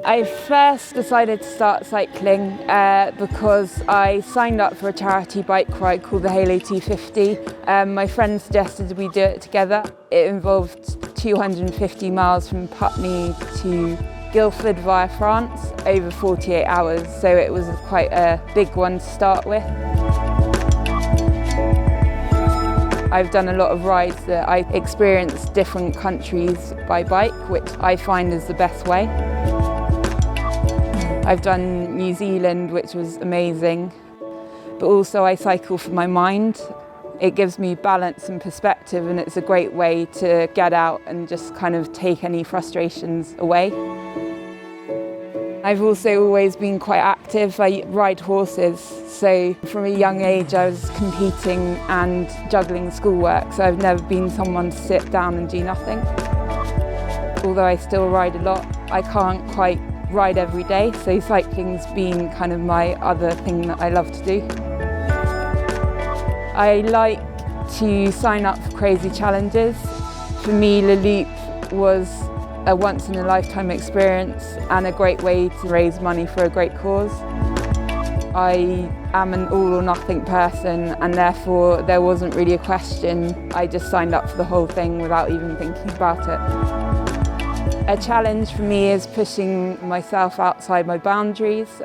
I first decided to start cycling because I signed up for a charity bike ride called the Halo 250. My friend suggested we do it together. It involved 250 miles from Putney to Guildford via France over 48 hours, so it was quite a big one to start with. I've done a lot of rides that I experience different countries by bike, which I find is the best way. I've done New Zealand, which was amazing, but also I cycle for my mind. It gives me balance and perspective, and it's a great way to get out and just kind of take any frustrations away. I've also always been quite active. I ride horses, so from a young age I was competing and juggling schoolwork, so I've never been someone to sit down and do nothing. Although I still ride a lot, I can't quite ride every day, so cycling's been kind of my other thing that I love to do. I like to sign up for crazy challenges. For me, Le Loop was a once-in-a-lifetime experience and a great way to raise money for a great cause. I am an all-or-nothing person, and therefore there wasn't really a question. I just signed up for the whole thing without even thinking about it. A challenge for me is pushing myself outside my boundaries.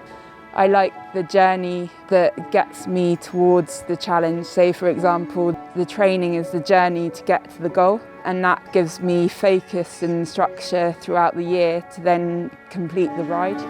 I like the journey that gets me towards the challenge. Say, for example, the training is the journey to get to the goal, and that gives me focus and structure throughout the year to then complete the ride.